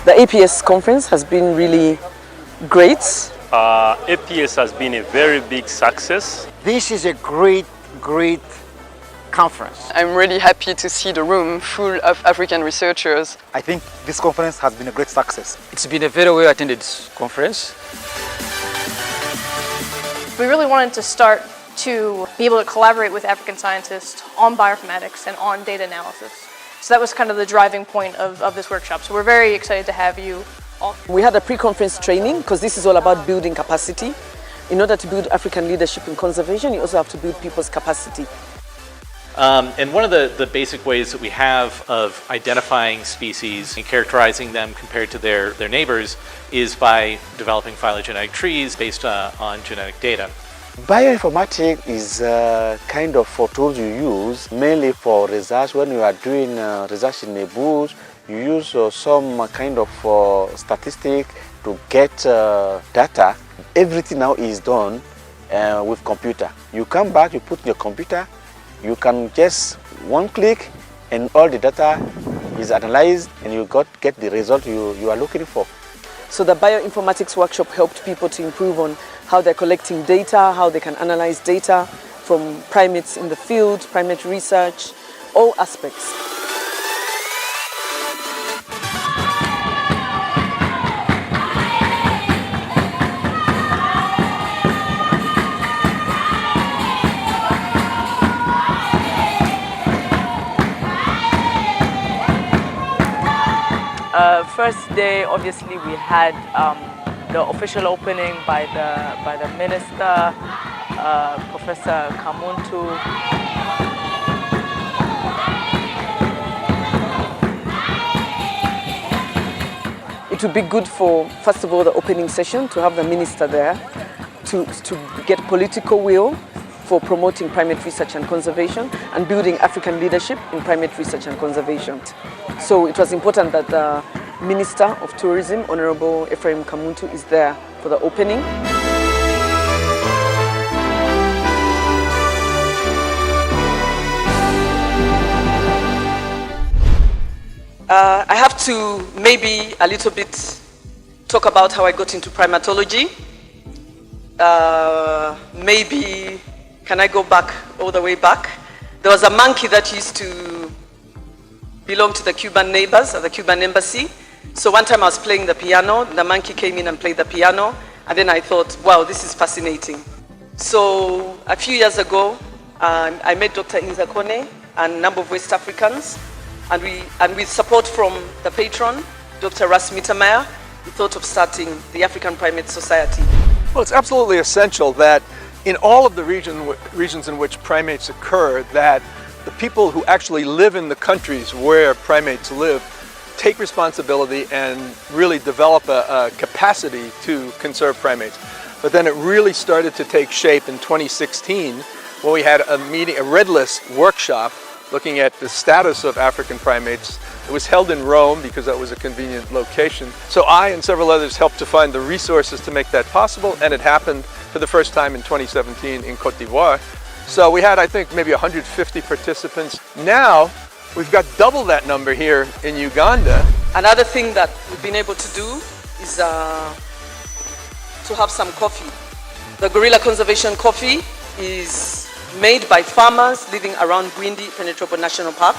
The APS conference has been really great. APS has been a very big success. This is a great conference. I'm really happy to see the room full of African researchers. I think this conference has been a great success. It's been a very well attended conference. We really wanted to start to be able to collaborate with African scientists on bioinformatics and on data analysis. So that was kind of the driving point of this workshop. So we're very excited to have you all. We had a pre-conference training because this is all about building capacity. In order to build African leadership in conservation, you also have to build people's capacity. And one of the basic ways that we have of identifying species and characterizing them compared to their neighbors is by developing phylogenetic trees based on genetic data. Bioinformatics is a kind of for tools you use mainly for research. When you are doing research in a bush, you use some kind of statistic to get data. Everything now is done with computer. You come back, you put in your computer, you can just one click and all the data is analyzed and you get the result you are looking for. So the bioinformatics workshop helped people to improve on how they're collecting data, how they can analyze data from primates in the field, primate research, all aspects. First day, obviously, we had the official opening by the minister, Professor Kamuntu. It would be good for, first of all, the opening session to have the minister there to get political will for promoting primate research and conservation and building African leadership in primate research and conservation. So it was important that the Minister of Tourism, Honorable Ephraim Kamuntu, is there for the opening. I have to maybe a little bit talk about how I got into primatology. Maybe, can I go back, all the way back? There was a monkey that used to belong to the Cuban neighbors at the Cuban embassy. So one time I was playing the piano, the monkey came in and played the piano, and then I thought, wow, this is fascinating. So a few years ago, I met Dr. Inzakone and a number of West Africans, and with support from the patron, Dr. Ras Mittermeier, we thought of starting the African Primate Society. Well, it's absolutely essential that in all of the regions in which primates occur, that the people who actually live in the countries where primates live take responsibility and really develop a capacity to conserve primates. But then it really started to take shape in 2016 when we had a meeting, a Red List workshop looking at the status of African primates. It was held in Rome because that was a convenient location. So I and several others helped to find the resources to make that possible, and it happened for the first time in 2017 in Cote d'Ivoire. So we had, I think, maybe 150 participants. Now, we've got double that number here in Uganda. Another thing that we've been able to do is to have some coffee. The gorilla conservation coffee is made by farmers living around Gwindi Penetrable National Park.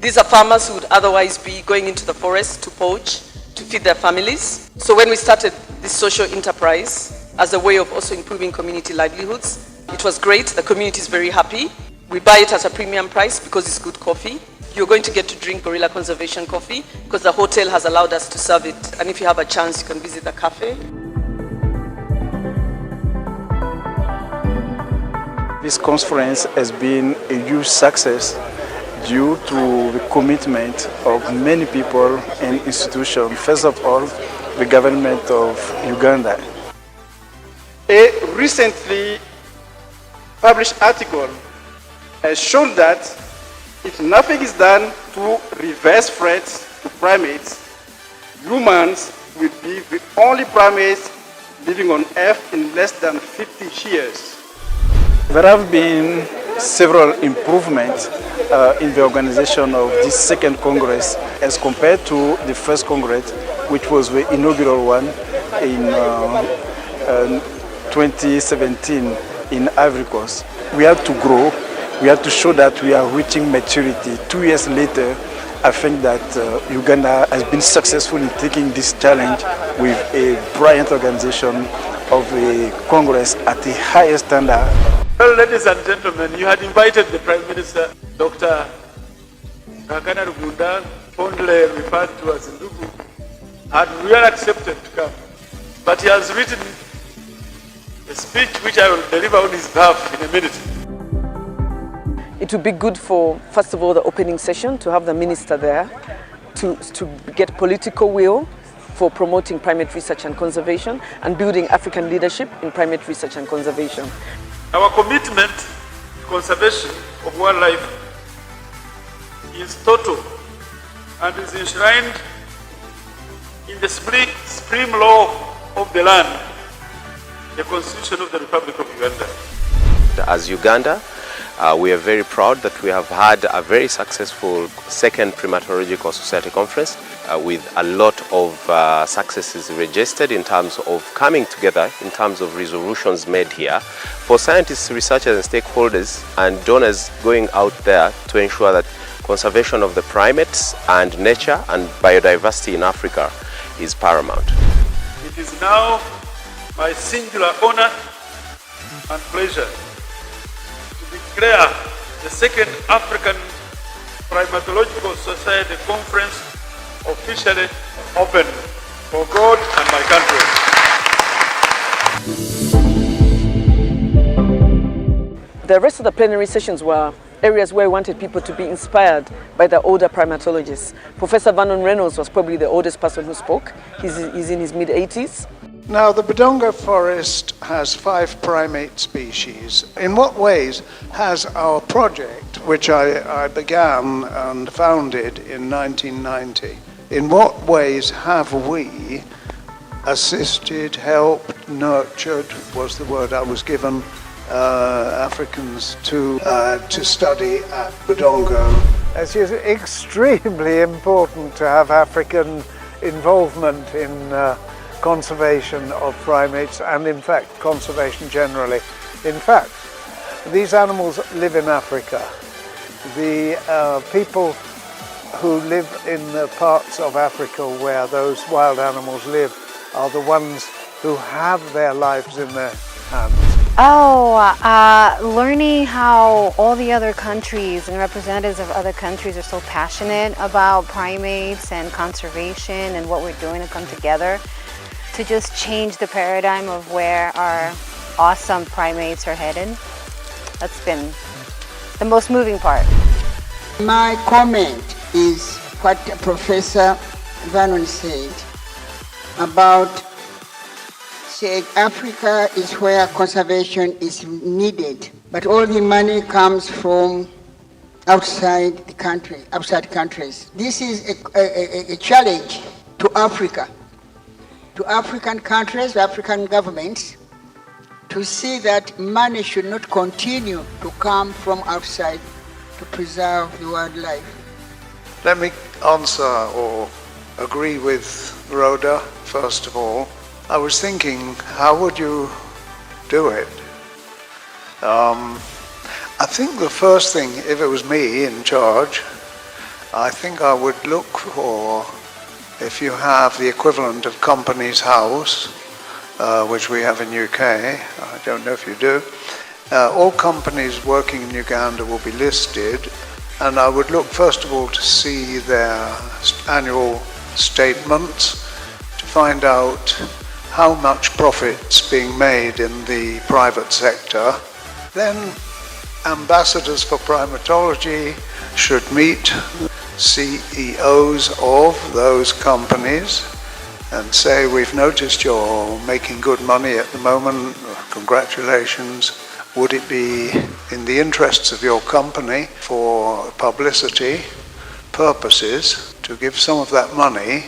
These are farmers who would otherwise be going into the forest to poach, to feed their families. So when we started this social enterprise as a way of also improving community livelihoods, it was great. The community is very happy. We buy it at a premium price because it's good coffee. You're going to get to drink gorilla conservation coffee because the hotel has allowed us to serve it. And if you have a chance, you can visit the cafe. This conference has been a huge success due to the commitment of many people and institutions. First of all, the government of Uganda. A recently published article has shown that if nothing is done to reverse threats to primates, humans will be the only primates living on Earth in less than 50 years. There have been several improvements in the organization of this second Congress as compared to the first Congress, which was the inaugural one in 2017 in Ivory Coast. We had to grow, we had to show that we are reaching maturity. 2 years later, I think that Uganda has been successful in taking this challenge with a brilliant organization of a Congress at the highest standard. Well, ladies and gentlemen, you had invited the Prime Minister, Dr. Uganda, fondly referred to as Ndugu, and we are accepted to come. But he has written a speech which I will deliver on his behalf in a minute. It would be good for, first of all, the opening session, to have the minister there, to get political will for promoting primate research and conservation and building African leadership in primate research and conservation. Our commitment to conservation of wildlife is total and is enshrined in the supreme law of the land, the Constitution of the Republic of Uganda. As Uganda, we are very proud that we have had a very successful second Primatological Society conference with a lot of successes registered in terms of coming together, in terms of resolutions made here for scientists, researchers and stakeholders and donors going out there to ensure that conservation of the primates and nature and biodiversity in Africa is paramount. It is now my singular honor and pleasure declare the second African Primatological Society Conference officially open for God and my country. The rest of the plenary sessions were areas where we wanted people to be inspired by the older primatologists. Professor Vernon Reynolds was probably the oldest person who spoke. He's in his mid-80s. Now, the Budonga forest has 5 primate species. In what ways has our project, which I began and founded in 1990, in what ways have we assisted, helped, nurtured, was the word I was given, Africans to study at Budonga? It is extremely important to have African involvement in conservation of primates and in fact conservation generally. In fact, these animals live in Africa. The people who live in the parts of Africa where those wild animals live are the ones who have their lives in their hands. Learning how all the other countries and representatives of other countries are so passionate about primates and conservation and what we're doing to come together to just change the paradigm of where our awesome primates are headed. That's been the most moving part. My comment is what Professor Vernon said about saying Africa is where conservation is needed, but all the money comes from outside the country, outside countries. This is a challenge to Africa, to African countries, to African governments, to see that money should not continue to come from outside to preserve the wildlife. Let me answer or agree with Rhoda, first of all. I was thinking, how would you do it? I think the first thing, if it was me in charge, I think I would look for, if you have the equivalent of Companies House, which we have in UK, I don't know if you do, all companies working in Uganda will be listed, and I would look first of all to see their annual statements to find out how much profit's being made in the private sector. Then ambassadors for primatology should meet CEOs of those companies and say, we've noticed you're making good money at the moment, congratulations. Would it be in the interests of your company for publicity purposes to give some of that money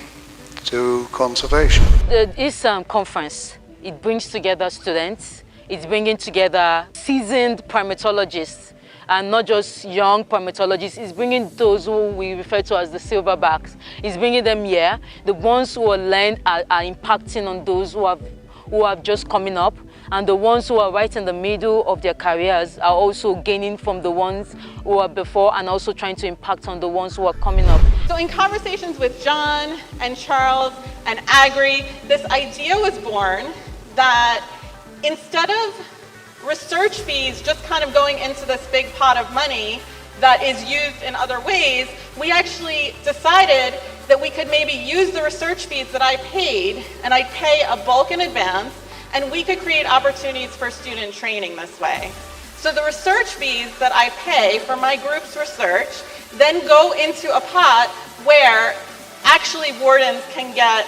to conservation? This conference, it brings together students, it's bringing together seasoned primatologists and not just young primatologists. It's bringing those who we refer to as the silverbacks. It's bringing them here. The ones who are learned are impacting on those who have just coming up, and the ones who are right in the middle of their careers are also gaining from the ones who are before and also trying to impact on the ones who are coming up. So in conversations with John and Charles and Agri, this idea was born that instead of research fees just kind of going into this big pot of money that is used in other ways, we actually decided that we could maybe use the research fees that I paid, and I'd pay a bulk in advance, and we could create opportunities for student training this way. So the research fees that I pay for my group's research then go into a pot where actually wardens can get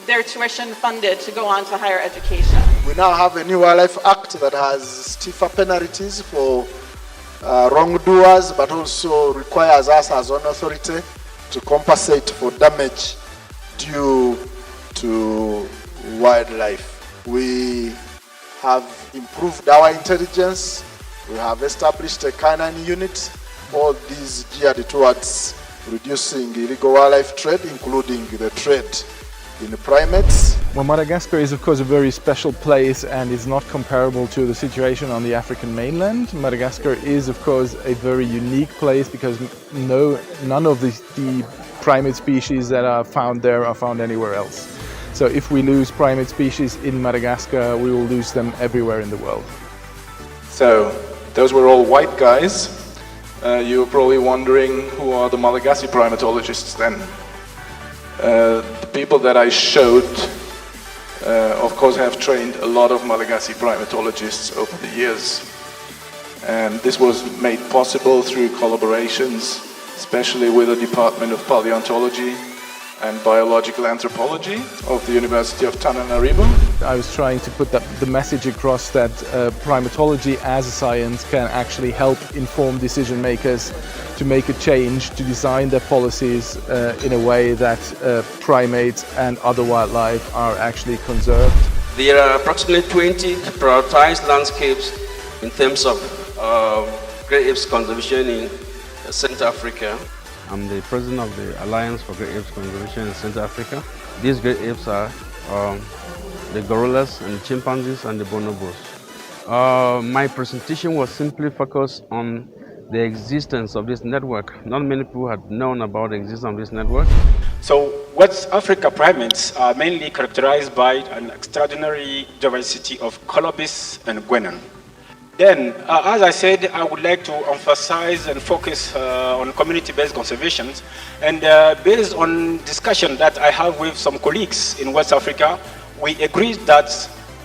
their tuition funded to go on to higher education. We now have a new Wildlife Act that has stiffer penalties for wrongdoers, but also requires us as an authority to compensate for damage due to wildlife. We have improved our intelligence, we have established a canine unit, all these geared towards reducing illegal wildlife trade, including the trade in the primates. Well, Madagascar is of course a very special place and is not comparable to the situation on the African mainland. Madagascar is of course a very unique place because none of the primate species that are found there are found anywhere else. So if we lose primate species in Madagascar, we will lose them everywhere in the world. So those were all white guys. You're probably wondering who are the Malagasy primatologists then? The people that I showed, of course, have trained a lot of Malagasy primatologists over the years. And this was made possible through collaborations, especially with the Department of Paleontology and Biological Anthropology of the University of Tananarivo. I was trying to put the message across that primatology as a science can actually help inform decision makers to make a change, to design their policies in a way that primates and other wildlife are actually conserved. There are approximately 20 prioritized landscapes in terms of great apes conservation in Central Africa. I'm the president of the Alliance for Great Apes Conservation in Central Africa. These great apes are the gorillas and the chimpanzees and the bonobos. My presentation was simply focused on the existence of this network. Not many people had known about the existence of this network. So West Africa primates are mainly characterized by an extraordinary diversity of colobus and guenon. Then, as I said, I would like to emphasize and focus on community-based conservation. And based on discussion that I have with some colleagues in West Africa, we agreed that,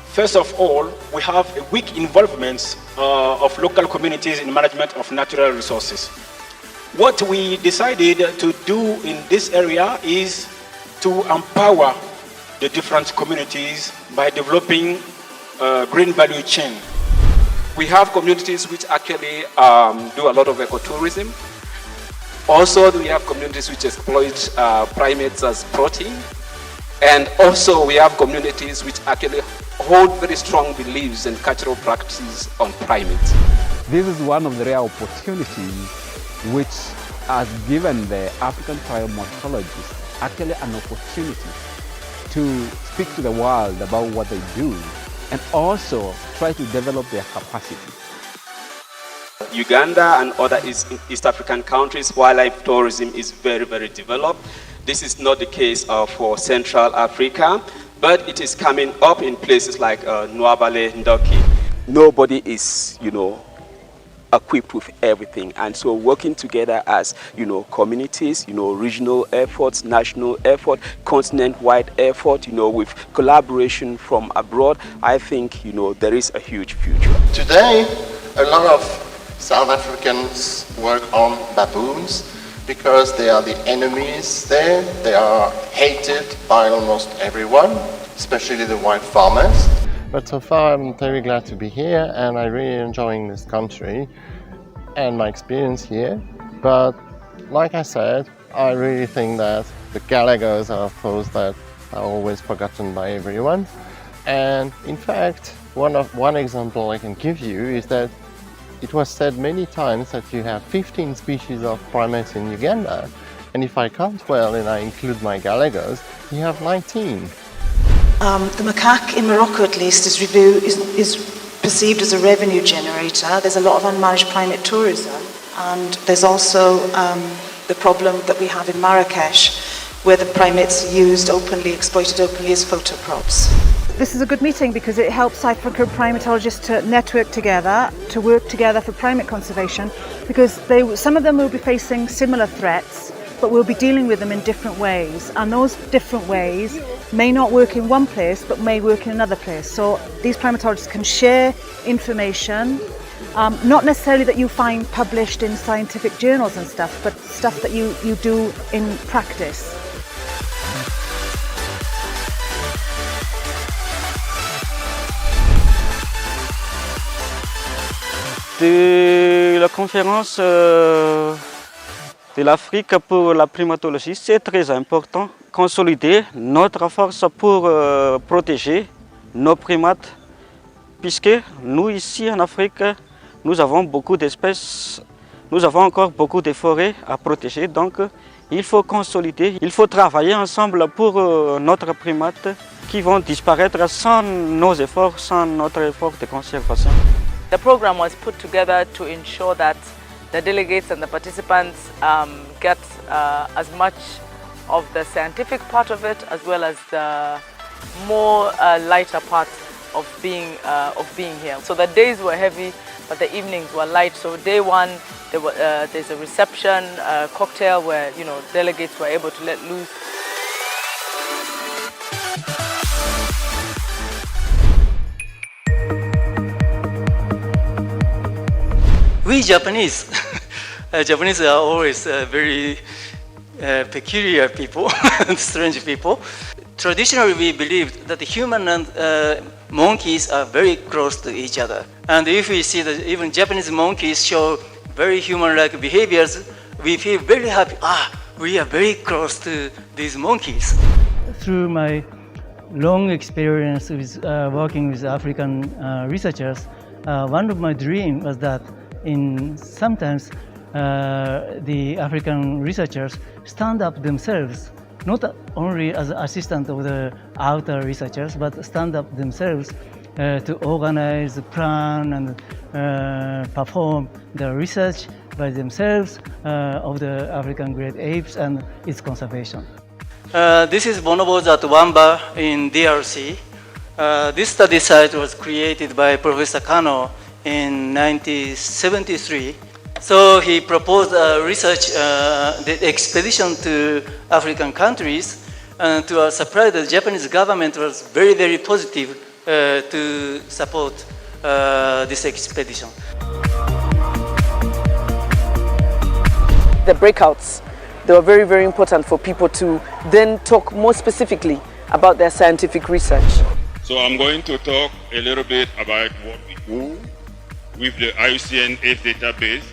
first of all, we have a weak involvement of local communities in management of natural resources. What we decided to do in this area is to empower the different communities by developing a green value chain. We have communities which actually do a lot of ecotourism. Also, we have communities which exploit primates as protein. And also, we have communities which actually hold very strong beliefs and cultural practices on primates. This is one of the rare opportunities which has given the African primatologists actually an opportunity to speak to the world about what they do and also try to develop their capacity. Uganda and other East African countries, wildlife tourism is very, very developed. This is not the case for Central Africa, but it is coming up in places like Nwabale, Ndoki. Nobody is, equipped with everything, and so working together as communities, regional efforts, national effort, continent-wide effort, with collaboration from abroad, I think there is a huge future. Today, a lot of South Africans work on baboons because they are the enemies there. They are hated by almost everyone, especially the white farmers. But so far I'm very glad to be here and I'm really enjoying this country and my experience here. But like I said, I really think that the Galagos are those that are always forgotten by everyone. And in fact, one example I can give you is that It was said many times that you have 15 species of primates in Uganda, and if I count well and I include my galagos, you have 19. The macaque in Morocco, at least, is perceived as a revenue generator. There's a lot of unmanaged primate tourism, and there's also the problem that we have in Marrakesh, where the primates are used openly, exploited openly as photo props. This is a good meeting because it helps African primatologists to network together, to work together for primate conservation, because some of them will be facing similar threats, but we'll be dealing with them in different ways. And those different ways may not work in one place, but may work in another place. So these primatologists can share information, not necessarily that you find published in scientific journals and stuff, but stuff that you do in practice. De la conférence de l'Afrique pour la primatologie, c'est très important. Consolider notre force pour protéger nos primates, puisque nous ici en Afrique, nous avons beaucoup d'espèces, nous avons encore beaucoup de forêts à protéger, donc il faut consolider, il faut travailler ensemble pour notre primate qui vont disparaître sans nos efforts, sans notre effort de conservation. The program was put together to ensure that the delegates and the participants get as much of the scientific part of it as well as the more lighter part of being here. So the days were heavy, but the evenings were light. So day one, there's a reception, a cocktail where delegates were able to let loose. We Japanese, Japanese are always very peculiar people, strange people. Traditionally, we believed that human and monkeys are very close to each other. And if we see that even Japanese monkeys show very human-like behaviors, we feel very happy. We are very close to these monkeys. Through my long experience with working with African researchers, one of my dreams was that sometimes the African researchers stand up themselves, not only as assistant of the outer researchers, but stand up themselves to organize, plan, and perform the research by themselves of the African great apes and its conservation. This is bonobos at Wamba in DRC. This study site was created by Professor Kano in 1973. So he proposed a research the expedition to African countries, and to our surprise, the Japanese government was very, very positive to support this expedition. The breakouts, they were very, very important for people to then talk more specifically about their scientific research. So I'm going to talk a little bit about what we do with the IUCN Ape database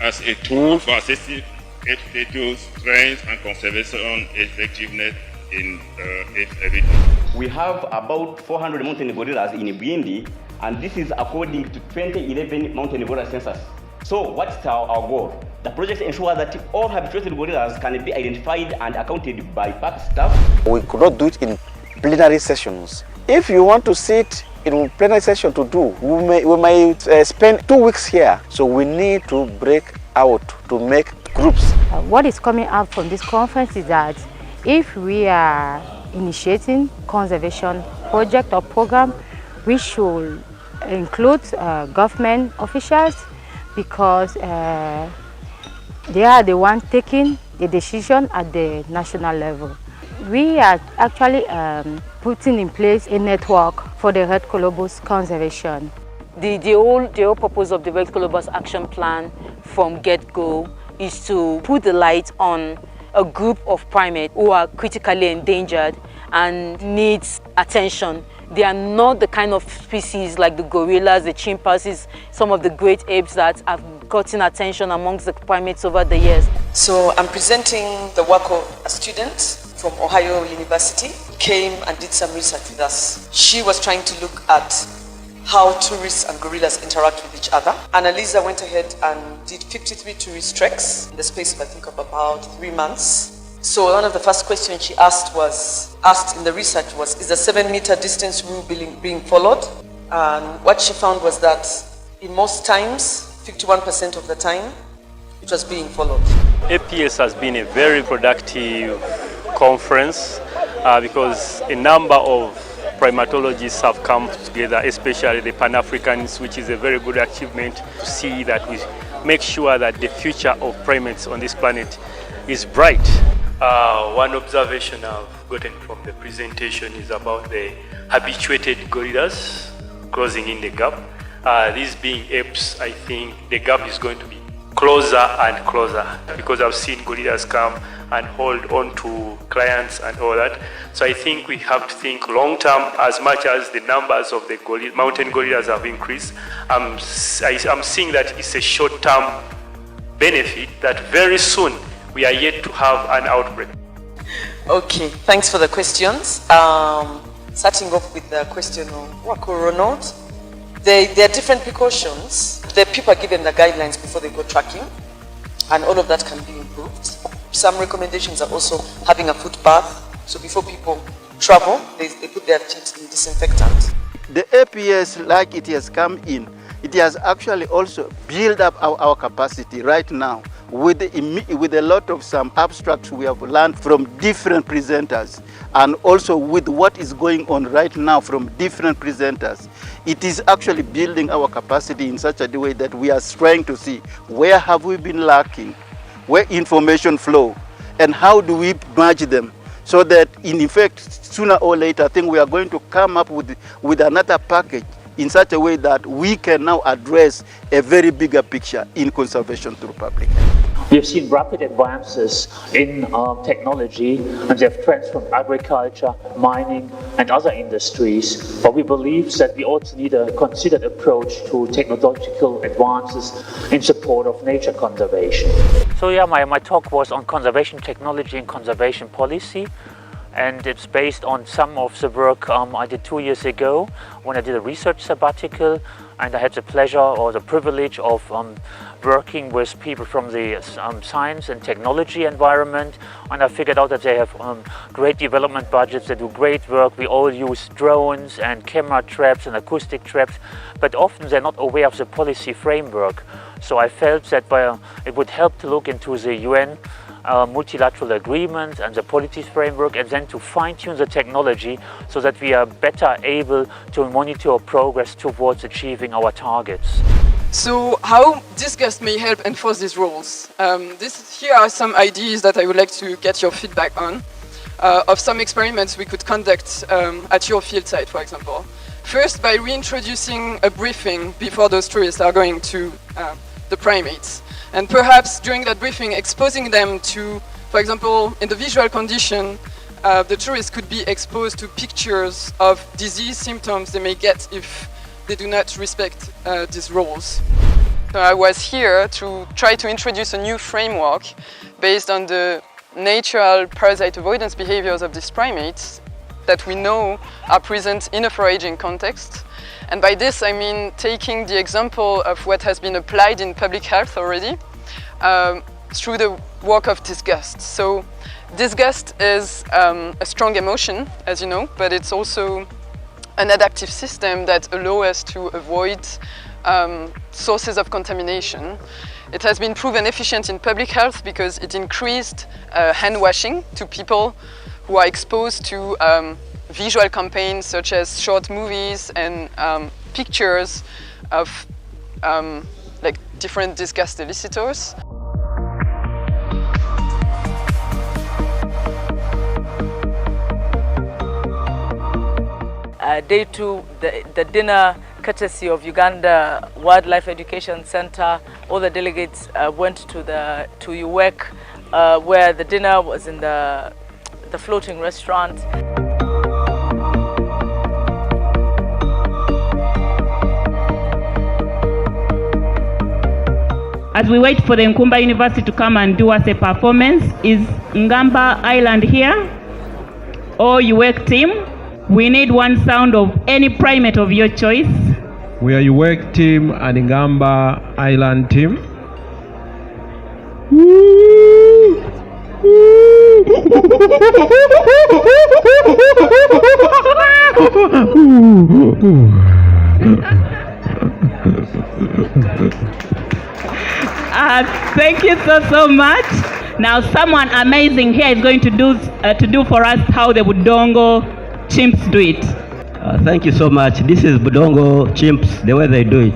as a tool for assessing ape status, strength, and conservation effectiveness in ape habitat. We have about 400 mountain gorillas in Burundi, and this is according to 2011 mountain gorilla census. So what's our goal? The project ensures that all habituated gorillas can be identified and accounted by park staff. We could not do it in plenary sessions. If you want to sit in plenary session to do, we may spend 2 weeks here. So we need to break out to make groups. What is coming out from this conference is that if we are initiating conservation project or program, we should include government officials, because they are the ones taking the decision at the national level. We are actually putting in place a network for the red colobus conservation. The whole purpose of the Red Colobus Action Plan from get-go is to put the light on a group of primates who are critically endangered and needs attention. They are not the kind of species like the gorillas, the chimpanzees, some of the great apes that have gotten attention amongst the primates over the years. So I'm presenting the work of a student from Ohio University, came and did some research with us. She was trying to look at how tourists and gorillas interact with each other. Annalisa went ahead and did 53 tourist treks in the space of, I think, of about 3 months. So one of the first questions she asked in the research was, is the 7-meter distance rule being followed? And what she found was that in most times, 51% of the time, it was being followed. APS has been a very productive conference because a number of primatologists have come together, especially the Pan-Africans, which is a very good achievement to see that we make sure that the future of primates on this planet is bright. One observation I've gotten from the presentation is about the habituated gorillas closing in the gap. These being apes, I think the gap is going to be closer and closer because I've seen gorillas come and hold on to clients and all that. So I think we have to think long term. As much as the numbers of the mountain gorillas have increased, I'm seeing that it's a short-term benefit that very soon we are yet to have an outbreak. Okay, thanks for the questions. Starting off with the question of Ronald. There are different precautions. The people are given the guidelines before they go tracking, and all of that can be improved. Some recommendations are also having a foot bath. So before people travel, they put their feet in disinfectant. The APS, like it has come in, it has actually also built up our capacity right now with a lot of some abstracts we have learned from different presenters, and also with what is going on right now from different presenters. It is actually building our capacity in such a way that we are trying to see where have we been lacking, where information flow, and how do we merge them, so that in effect, sooner or later, I think we are going to come up with another package in such a way that we can now address a very bigger picture in conservation through public health. We have seen rapid advances in technology, and they have transformed agriculture, mining, and other industries. But we believe that we also need a considered approach to technological advances in support of nature conservation. So yeah, my talk was on conservation technology and conservation policy. And it's based on some of the work I did 2 years ago when I did a research sabbatical, and I had the pleasure or the privilege of working with people from the science and technology environment, and I figured out that they have great development budgets, they do great work. We all use drones and camera traps and acoustic traps, but often they're not aware of the policy framework. So I felt that it would help to look into the UN multilateral agreements and the policy framework, and then to fine-tune the technology so that we are better able to monitor progress towards achieving our targets. So how disgust may help enforce these rules? Here are some ideas that I would like to get your feedback on, of some experiments we could conduct at your field site, for example. First, by reintroducing a briefing before those tourists are going to the primates. And perhaps during that briefing, exposing them to, for example, in the visual condition, the tourists could be exposed to pictures of disease symptoms they may get if they do not respect these rules. So I was here to try to introduce a new framework based on the natural parasite avoidance behaviors of these primates that we know are present in a foraging context. And by this I mean taking the example of what has been applied in public health already through the work of disgust. So disgust is a strong emotion, as you know, but it's also an adaptive system that allows us to avoid sources of contamination. It has been proven efficient in public health because it increased hand washing to people who are exposed to visual campaigns such as short movies and pictures of like different disgust elicitors. Day 2, the dinner courtesy of Uganda Wildlife Education Center. All the delegates went to UWEC, where the dinner was in the floating restaurant. As we wait for the Nkumba University to come and do us a performance, is Ngamba Island here? Or UWEC team? We need one sound of any primate of your choice. We are UWEC team and Ngamba Island team. Thank you so much. Now someone amazing here is going to do for us how the Budongo chimps do it. Thank you so much. This is Budongo chimps, the way they do it.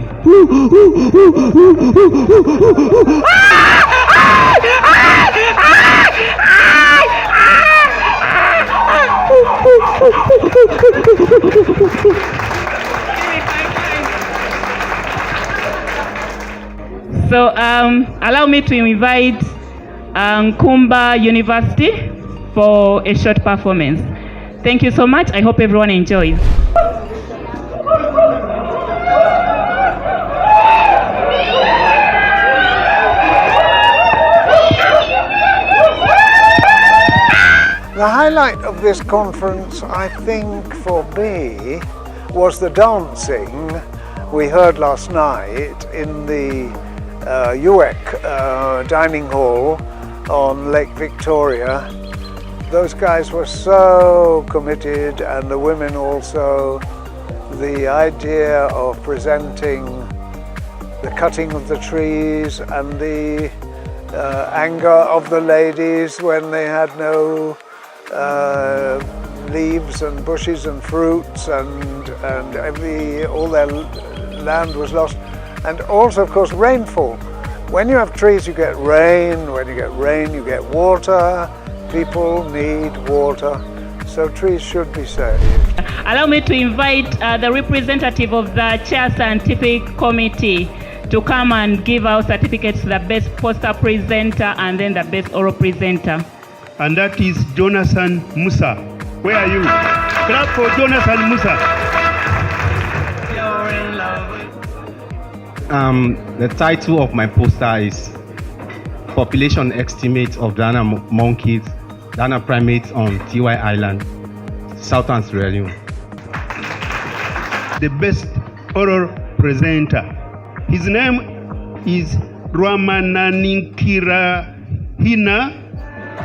So allow me to invite Kumba University for a short performance. Thank you so much. I hope everyone enjoys. The highlight of this conference, I think, for me, was the dancing we heard last night in the UWEC dining hall on Lake Victoria. Those guys were so committed, and the women also. The idea of presenting the cutting of the trees and the anger of the ladies when they had no leaves and bushes and fruits, and all their land was lost. And also, of course, rainfall. When you have trees, you get rain. When you get rain, you get water. People need water, so trees should be saved. Allow me to invite the representative of the Chair Scientific Committee to come and give out certificates to the best poster presenter and then the best oral presenter. And that is Jonathan Musa. Where are you? Clap for Jonathan Musa. The title of my poster is Population Estimate of Dana Monkeys, Dana Primates on TY Island, Southern Sierra Leone. The best oral presenter. His name is Ramananinkira Hina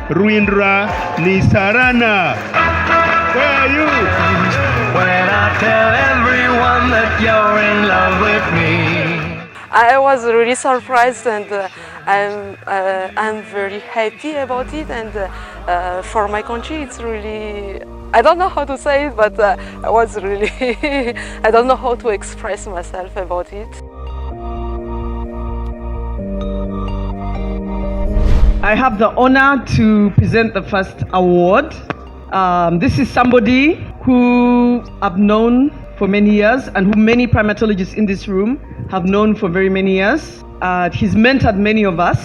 Ruindra Nisarana. Where are you? When I tell everyone that you're in love with me. I was really surprised, and I'm very happy about it, and for my country it's really, I don't know how to say it, but I was really I don't know how to express myself about it. I have the honor to present the first award. This is somebody who I've known for many years and who many primatologists in this room have known for very many years. He's mentored many of us,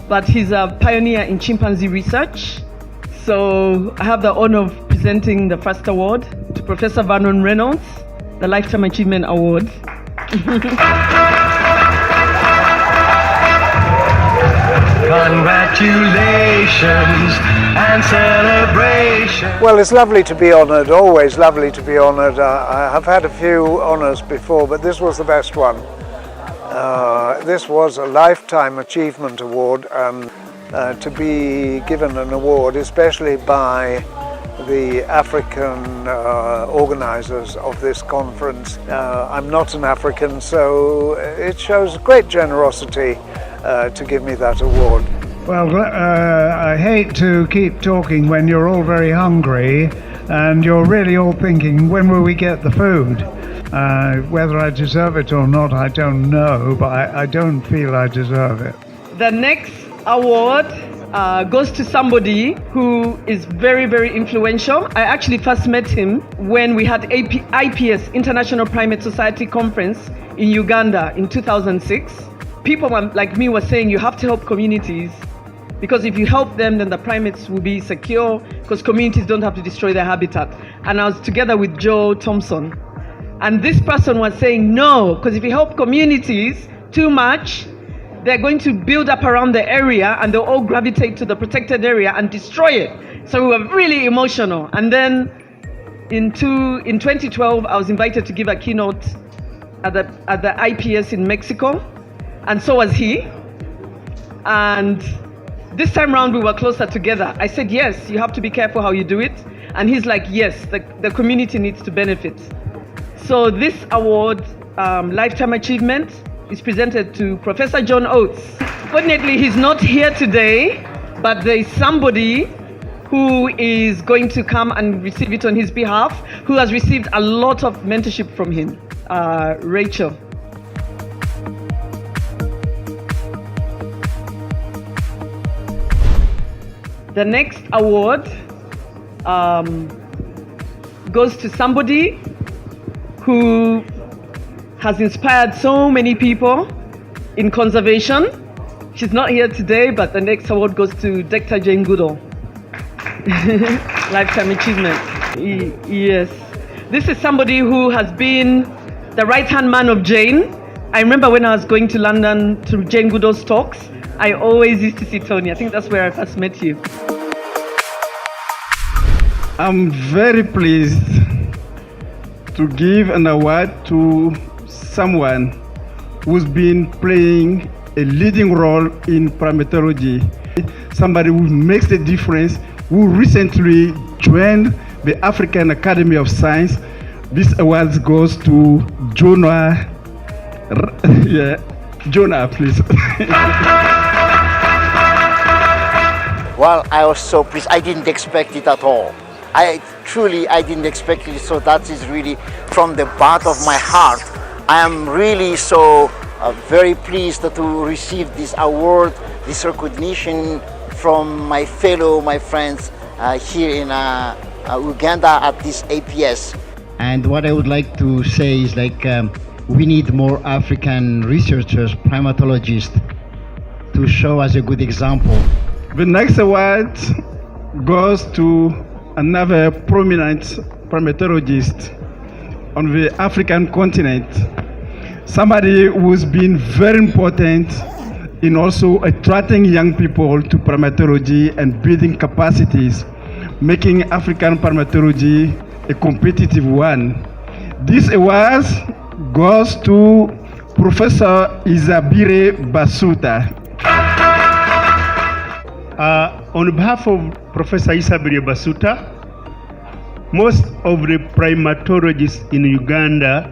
but he's a pioneer in chimpanzee research. So I have the honor of presenting the first award to Professor Vernon Reynolds, the Lifetime Achievement Award. Congratulations and celebration. Well, it's lovely to be honoured, always lovely to be honoured. I have had a few honours before, but this was the best one. This was a Lifetime Achievement Award, and to be given an award, especially by the African organisers of this conference. I'm not an African, so it shows great generosity to give me that award. Well, I hate to keep talking when you're all very hungry and you're really all thinking, when will we get the food? Whether I deserve it or not, I don't know, but I don't feel I deserve it. The next award goes to somebody who is very, very influential. I actually first met him when we had IPS, International Primate Society Conference in Uganda in 2006. People like me were saying you have to help communities, because if you help them, then the primates will be secure, because communities don't have to destroy their habitat. And I was together with Joe Thompson. And this person was saying no, because if you help communities too much, they're going to build up around the area and they'll all gravitate to the protected area and destroy it. So we were really emotional. And then in 2012, I was invited to give a keynote at the IPS in Mexico, and so was he. And this time round, we were closer together. I said, yes, you have to be careful how you do it. And he's like, yes, the community needs to benefit. So this award, Lifetime Achievement, is presented to Professor John Oates. Fortunately, he's not here today, but there is somebody who is going to come and receive it on his behalf, who has received a lot of mentorship from him, Rachel. The next award goes to somebody who has inspired so many people in conservation. She's not here today, but the next award goes to Dr. Jane Goodall. Lifetime Achievement. Yes. This is somebody who has been the right-hand man of Jane. I remember when I was going to London to Jane Goodall's talks, I always used to see Tony. I think that's where I first met you. I'm very pleased to give an award to someone who's been playing a leading role in primatology. Somebody who makes a difference, who recently joined the African Academy of Science. This award goes to Jonah. Yeah, Jonah, please. Well, I was so pleased. I didn't expect it at all. I didn't expect it. So that is really from the bottom of my heart. I am really so very pleased to receive this award, this recognition from my friends here in Uganda at this APS. And what I would like to say is we need more African researchers, primatologists, to show us a good example. The next award goes to another prominent primatologist on the African continent. Somebody who's been very important in also attracting young people to primatology and building capacities, making African primatology a competitive one. This award goes to Professor Isabire Basuta. On behalf of Professor Isabire Basuta, most of the primatologists in Uganda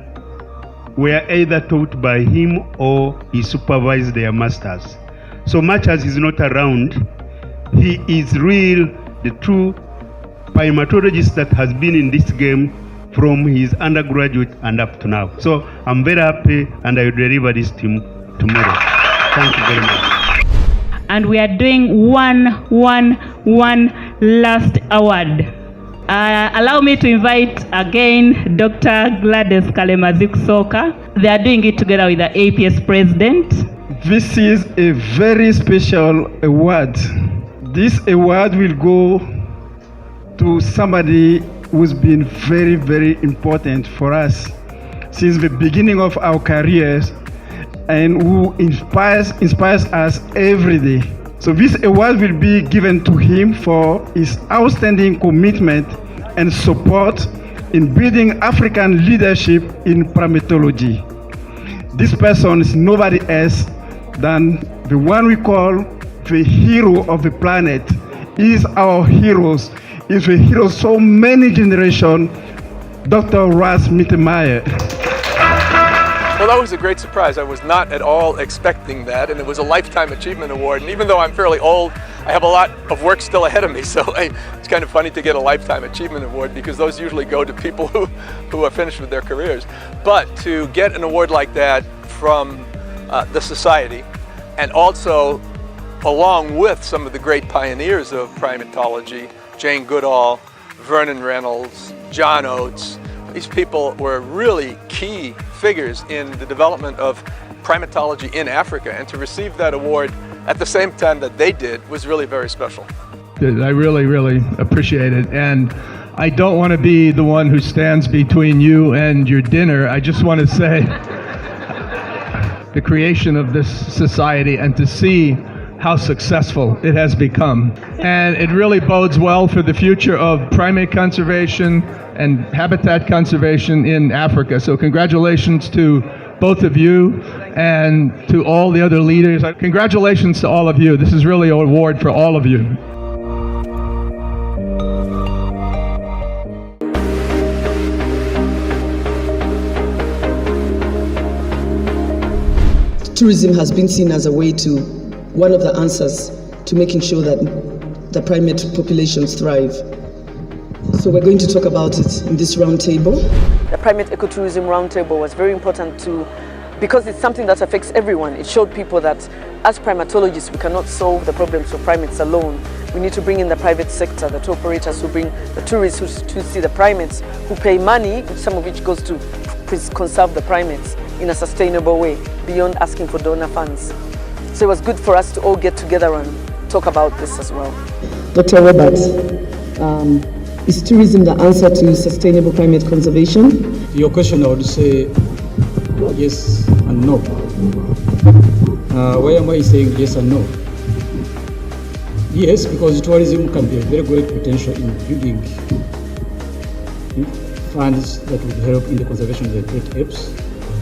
were either taught by him or he supervised their masters. So much as he's not around, he is the true primatologist that has been in this game from his undergraduate and up to now. So I'm very happy, and I will deliver this to him tomorrow. Thank you very much. And we are doing one last award. Allow me to invite again Dr. Gladys Kalemazuk-Soka. They are doing it together with the APS president. This is a very special award. This award will go to somebody who's been very, very important for us since the beginning of our careers and who inspires us every day. So this award will be given to him for his outstanding commitment and support in building African leadership in primatology. This person is nobody else than the one we call the hero of the planet. He is our heroes. He is the hero of so many generations, Dr. Ras Mittermeier. Well, that was a great surprise. I was not at all expecting that, and it was a Lifetime Achievement Award. And even though I'm fairly old, I have a lot of work still ahead of me, so it's kind of funny to get a Lifetime Achievement Award because those usually go to people who are finished with their careers. But to get an award like that from the society, and also along with some of the great pioneers of primatology, Jane Goodall, Vernon Reynolds, John Oates, these people were really key figures in the development of primatology in Africa, and to receive that award at the same time that they did was really very special. I really, really appreciate it. And I don't want to be the one who stands between you and your dinner. I just want to say the creation of this society and to see how successful it has become. And it really bodes well for the future of primate conservation and habitat conservation in Africa. So congratulations to both of you and to all the other leaders. Congratulations to all of you. This is really an award for all of you. Tourism has been seen as a way to, one of the answers to making sure that the primate populations thrive. So we're going to talk about it in this roundtable. The Primate Ecotourism Roundtable was very important because it's something that affects everyone. It showed people that as primatologists, we cannot solve the problems of primates alone. We need to bring in the private sector, the tour operators who bring the tourists who see the primates, who pay money, some of which goes to conserve the primates in a sustainable way, beyond asking for donor funds. So it was good for us to all get together and talk about this as well. Dr. Roberts, is tourism the answer to sustainable primate conservation? Your question, I would say yes and no. Why am I saying yes and no? Yes, because tourism can be a very great potential in building funds that would help in the conservation of the great apes.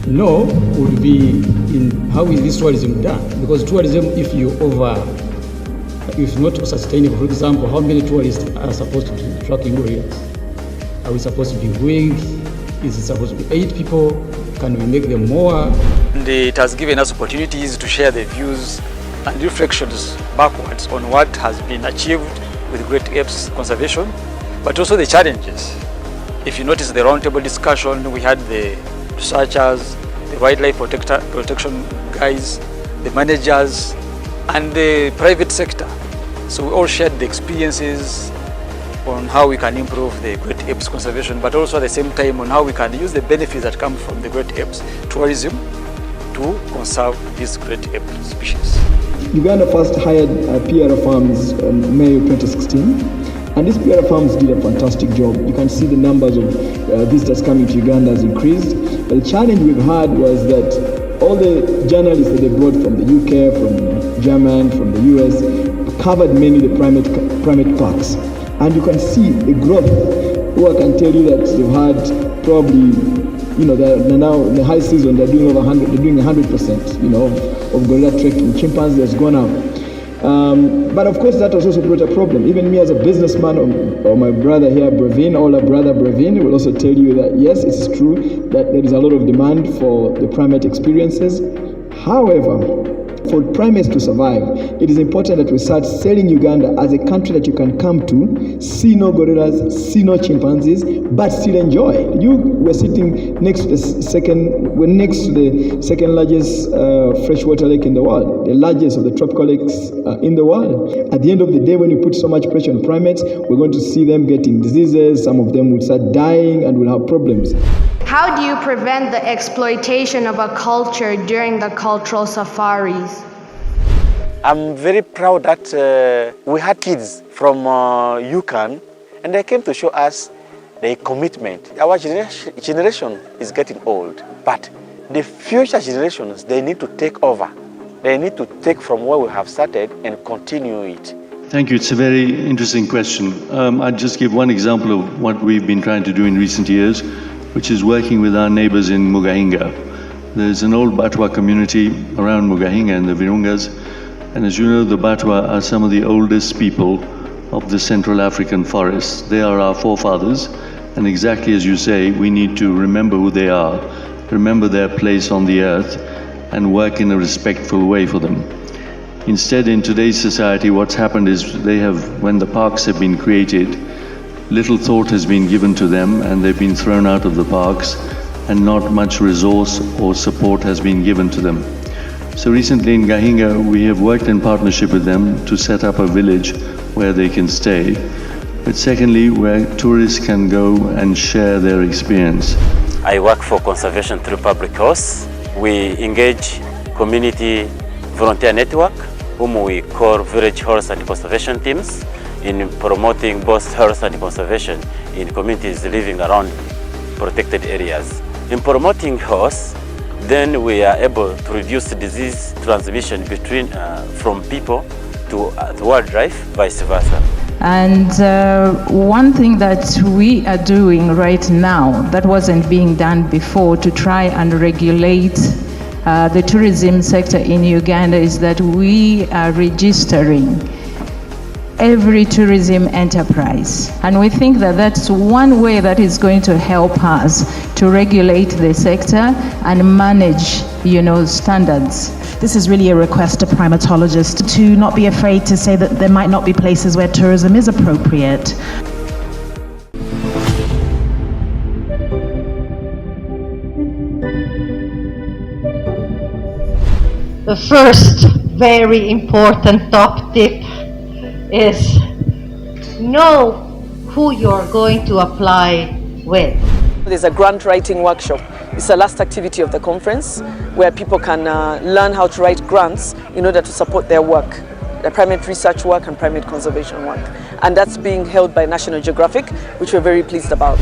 No would be in how is this tourism done? Because tourism, if not sustainable, for example, how many tourists are supposed to be tracking gorillas? Are we supposed to be going? Is it supposed to be 8 people? Can we make them more? And it has given us opportunities to share the views and reflections backwards on what has been achieved with great apes conservation, but also the challenges. If you notice the roundtable discussion, we had the researchers, the wildlife protection guys, the managers, and the private sector. So we all shared the experiences on how we can improve the great apes conservation, but also at the same time on how we can use the benefits that come from the great apes tourism to conserve these great ape species. Uganda first hired PR Farms in May of 2016, and these PR Farms did a fantastic job. You can see the numbers of visitors coming to Uganda has increased, but the challenge we've had was that all the journalists that they brought from the UK, from Germany, from the US, covered mainly the primate parks. And you can see the growth. I can tell you that they've had probably, they're now in the high season, they're doing over 100%, they're doing 100%, of gorilla trekking. Chimpanzee has gone up. But of course that has also brought a problem. Even me as a businessman, or my brother here, Brevin, older brother Brevin, will also tell you that yes, it's true that there is a lot of demand for the primate experiences. However, for primates to survive, it is important that we start selling Uganda as a country that you can come to, see no gorillas, see no chimpanzees, but still enjoy. We're sitting next to the second largest freshwater lake in the world, the largest of the tropical lakes in the world. At the end of the day, when you put so much pressure on primates, we're going to see them getting diseases, some of them will start dying and will have problems. How do you prevent the exploitation of a culture during the cultural safaris? I'm very proud that we had kids from UCAN, and they came to show us their commitment. Our generation is getting old, but the future generations, they need to take over. They need to take from where we have started and continue it. Thank you. It's a very interesting question. I'll just give one example of what we've been trying to do in recent years, which is working with our neighbors in Mugahinga. There's an old Batwa community around Mugahinga and the Virungas, and as you know, the Batwa are some of the oldest people of the Central African forests. They are our forefathers, and exactly as you say, we need to remember who they are, remember their place on the earth, and work in a respectful way for them. Instead, in today's society, what's happened is when the parks have been created, little thought has been given to them, and they've been thrown out of the parks, and not much resource or support has been given to them. So recently in Gahinga, we have worked in partnership with them to set up a village where they can stay, but secondly, where tourists can go and share their experience. I work for conservation through public health. We engage community volunteer network, whom we call village health and conservation teams, in promoting both health and conservation in communities living around protected areas. In promoting health, then we are able to reduce disease transmission from people to wildlife, vice versa. And one thing that we are doing right now that wasn't being done before to try and regulate the tourism sector in Uganda is that we are registering every tourism enterprise. And we think that that's one way that is going to help us to regulate the sector and manage, standards. This is really a request to primatologists to not be afraid to say that there might not be places where tourism is appropriate. The first very important top tip is know who you're going to apply with. There's a grant writing workshop. It's the last activity of the conference where people can learn how to write grants in order to support their work, their primate research work and primate conservation work. And that's being held by National Geographic, which we're very pleased about.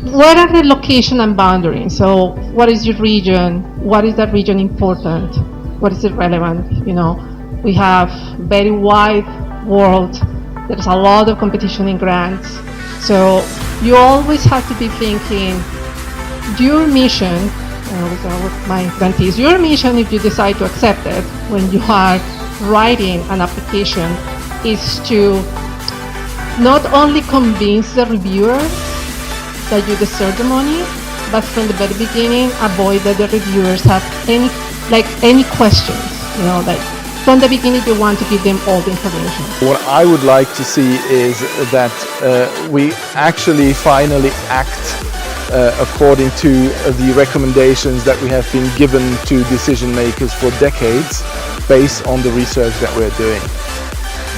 What are the location and boundaries? So what is your region? What is that region important? What is it relevant? We have very wide world. There's a lot of competition in grants. So you always have to be thinking, your mission, with my grantees, your mission, if you decide to accept it, when you are writing an application, is to not only convince the reviewer that you deserve the money, but from the very beginning, avoid that the reviewers have any questions. From the beginning, you want to give them all the information. What I would like to see is that we actually finally act according to the recommendations that we have been given to decision makers for decades based on the research that we're doing.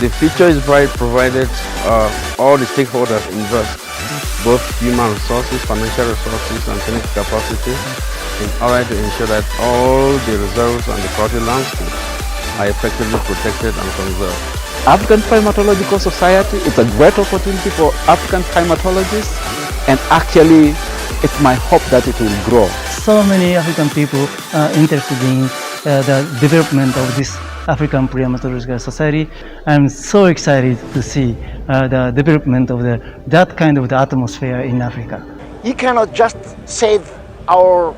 The future is bright provided all the stakeholders invest both human resources, financial resources and technical capacity in order to ensure that all the reserves and the cultural landscape are effectively protected and conserved. African Primatological Society, it's a great opportunity for African primatologists, and actually it's my hope that it will grow. So many African people are interested in the development of this African Primatological Society. I'm so excited to see the development of that kind of the atmosphere in Africa. You cannot just save our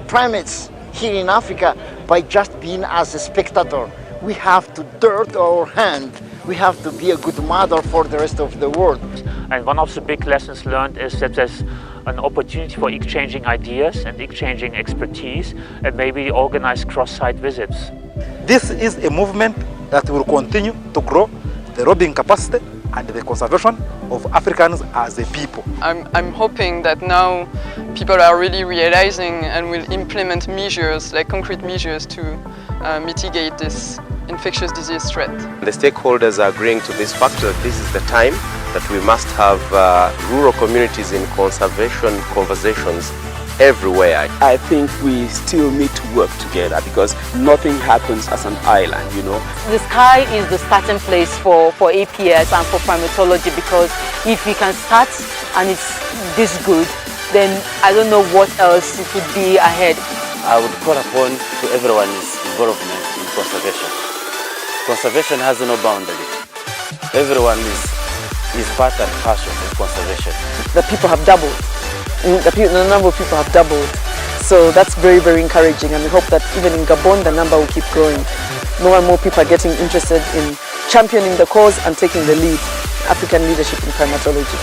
primates here in Africa by just being as a spectator. We have to dirt our hand. We have to be a good mother for the rest of the world. And one of the big lessons learned is that there's an opportunity for exchanging ideas and exchanging expertise and maybe organize cross-site visits. This is a movement that will continue to grow the lobbying capacity and the conservation of Africans as a people. I'm hoping that now people are really realizing and will implement measures, like concrete measures, to mitigate this infectious disease threat. The stakeholders are agreeing to this fact that this is the time that we must have rural communities in conservation conversations everywhere. I think we still need to work together because nothing happens as an island, The sky is the starting place for APS and for primatology, because if we can start and it's this good, then I don't know what else it would be ahead. I would call upon to everyone's involvement in conservation. Conservation has no boundary. Everyone is part and parcel of conservation. The people have doubled. The number of people have doubled. So that's very, very encouraging, and we hope that even in Gabon the number will keep growing. More and more people are getting interested in championing the cause and taking the lead, African leadership in primatology.